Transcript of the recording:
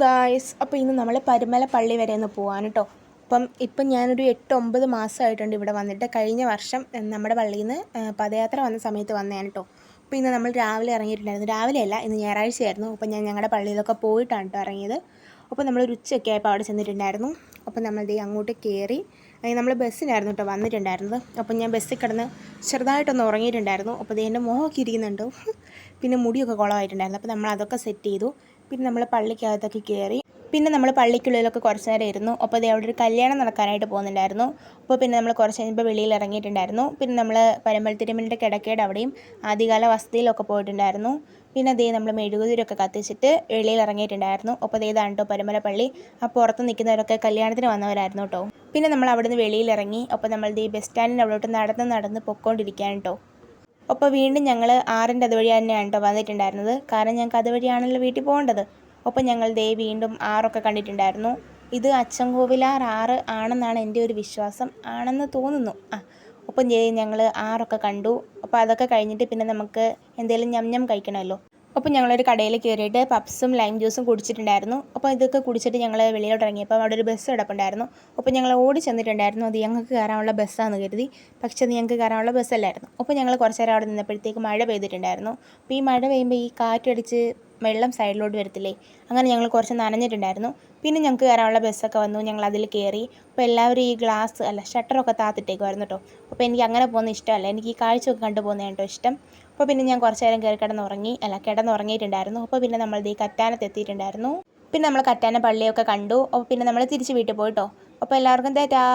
Guys, അപ്പോൾ ഇന്ന് നമ്മൾ പരുമല പള്ളി വരെ ഒന്ന് പോകാൻ കേട്ടോ. ഇപ്പം ഞാനൊരു 8-9 മാസമായിട്ടുണ്ട് ഇവിടെ വന്നിട്ട്. കഴിഞ്ഞ വർഷം നമ്മുടെ പള്ളിയിൽ നിന്ന് പദയാത്ര വന്ന സമയത്ത് വന്നതാണ് കേട്ടോ. അപ്പോൾ ഇന്ന് നമ്മൾ രാവിലെ ഇറങ്ങിയിട്ടുണ്ടായിരുന്നു. രാവിലെയല്ല, ഇന്ന് ഞായറാഴ്ചയായിരുന്നു. അപ്പോൾ ഞാൻ ഞങ്ങളുടെ പള്ളിയിലൊക്കെ പോയിട്ടാണ് കേട്ടോ ഇറങ്ങിയത്. അപ്പോൾ നമ്മളൊരു ഉച്ചയൊക്കെ ആയപ്പോൾ അവിടെ ചെന്നിട്ടുണ്ടായിരുന്നു. അപ്പോൾ നമ്മൾ അങ്ങോട്ട് കയറി. നമ്മൾ ബസ്സിനായിരുന്നു കേട്ടോ വന്നിട്ടുണ്ടായിരുന്നത്. അപ്പോൾ ഞാൻ ബസ്സിൽ കിടന്ന് ചെറുതായിട്ടൊന്ന് ഉറങ്ങിയിട്ടുണ്ടായിരുന്നു. അപ്പോൾ എൻ്റെ മുഖമൊക്കെ ഇരിക്കുന്നുണ്ടോ, പിന്നെ മുടിയൊക്കെ കുളമായിട്ടുണ്ടായിരുന്നു. അപ്പോൾ നമ്മൾ അതൊക്കെ സെറ്റ് ചെയ്തു. പിന്നെ നമ്മൾ പള്ളിക്കകത്തൊക്കെ കയറി. പിന്നെ നമ്മൾ പള്ളിക്കുള്ളിലൊക്കെ കുറച്ച് നേരം ഇരുന്നു. അപ്പോൾ അവിടെ ഒരു കല്യാണം നടക്കാനായിട്ട് പോകുന്നുണ്ടായിരുന്നു. അപ്പോൾ പിന്നെ നമ്മൾ കുറച്ച് കഴിഞ്ഞപ്പോൾ വെളിയിൽ ഇറങ്ങിയിട്ടുണ്ടായിരുന്നു. പിന്നെ നമ്മൾ പരമ്പൽ തിരുമലിൻ്റെ കിടക്കയുടെ അവിടെയും ആദ്യകാല വസതിയിലൊക്കെ പോയിട്ടുണ്ടായിരുന്നു. പിന്നെ നമ്മൾ മെഴുകുതിരൊക്കെ കത്തിച്ചിട്ട് വെളിയിൽ ഇറങ്ങിയിട്ടുണ്ടായിരുന്നു. അപ്പോൾ ഇതാണ് കേട്ടോ പരുമല പള്ളി. ആ പുറത്ത് നിൽക്കുന്നവരൊക്കെ കല്യാണത്തിന് വന്നവരായിരുന്നു കേട്ടോ. പിന്നെ നമ്മൾ അവിടെ നിന്ന് വെളിയിലിറങ്ങി. അപ്പോൾ നമ്മൾ ബസ് സ്റ്റാൻഡിൻ്റെ അവിടോട്ട് നടന്ന് പൊയ്ക്കൊണ്ടിരിക്കുകയാണ് കേട്ടോ. അപ്പോൾ വീണ്ടും ഞങ്ങൾ 6-ൻ്റെ അതുവഴി തന്നെയാണ് കേട്ടോ വന്നിട്ടുണ്ടായിരുന്നത്. കാരണം ഞങ്ങൾക്ക് അതുവഴിയാണല്ലോ വീട്ടിൽ പോകേണ്ടത്. അപ്പോൾ ഞങ്ങൾ വീണ്ടും 6 കണ്ടിട്ടുണ്ടായിരുന്നു. ഇത് അച്ചൻകോവിലാർ 6 ആണെന്നാണ് എൻ്റെ ഒരു വിശ്വാസം, ആണെന്ന് തോന്നുന്നു. അപ്പം ഞങ്ങൾ 6 കണ്ടു. അപ്പോൾ അതൊക്കെ കഴിഞ്ഞിട്ട് പിന്നെ നമുക്ക് എന്തെങ്കിലും ഞം കഴിക്കണമല്ലോ. അപ്പോൾ ഞങ്ങളൊരു കടയിൽ കയറിയിട്ട് പപ്സും ലൈം ജ്യൂസും കുടിച്ചിട്ടുണ്ടായിരുന്നു. അപ്പോൾ ഇതൊക്കെ കുടിച്ചിട്ട് ഞങ്ങൾ വെളിയിലോട്ട് ഇറങ്ങിയപ്പോൾ അവിടെ ഒരു ബസ് കിടപ്പുണ്ടായിരുന്നു. അപ്പോൾ ഞങ്ങൾ ഓടി ചെന്നിട്ടുണ്ടായിരുന്നു. അത് ഞങ്ങൾക്ക് കയറാനുള്ള ബസ്സാണെന്ന് കരുതി. പക്ഷേ അത് ഞങ്ങൾക്ക് കയറാനുള്ള ബസ്സല്ലായിരുന്നു. അപ്പോൾ ഞങ്ങൾ കുറച്ച് നേരം അവിടെ നിന്നപ്പോഴത്തേക്ക് മഴ പെയ്തിട്ടുണ്ടായിരുന്നു. അപ്പോൾ ഈ മഴ പെയ്യുമ്പോൾ ഈ കാറ്റടിച്ച് വെള്ളം സൈഡിലോട്ട് വരത്തില്ലേ, അങ്ങനെ ഞങ്ങൾ കുറച്ച് നനഞ്ഞിട്ടുണ്ടായിരുന്നു. പിന്നെ ഞങ്ങൾക്ക് കയറാനുള്ള ബസ്സൊക്കെ വന്നു. ഞങ്ങൾ അതിൽ കയറി. അപ്പോൾ എല്ലാവരും ഈ ഷട്ടറൊക്കെ താത്തിട്ടേക്കുമായിരുന്നു കേട്ടോ. അപ്പോൾ എനിക്ക് അങ്ങനെ പോകുന്നത് ഇഷ്ടമല്ല. എനിക്ക് ഈ കാഴ്ചയൊക്കെ കണ്ടു പോകുന്നതാണ് കേട്ടോ ഇഷ്ടം. അപ്പോൾ പിന്നെ ഞാൻ കുറച്ച് നേരം കിടന്നുറങ്ങിയിട്ടുണ്ടായിരുന്നു. അപ്പോൾ പിന്നെ നമ്മൾ കറ്റാനത്ത് എത്തിയിട്ടുണ്ടായിരുന്നു. പിന്നെ നമ്മൾ കറ്റാന പള്ളിയൊക്കെ കണ്ടു. അപ്പോൾ പിന്നെ നമ്മൾ തിരിച്ച് വീട്ടിൽ പോയിട്ടോ. അപ്പോൾ എല്ലാവർക്കും ടാറ്റാ.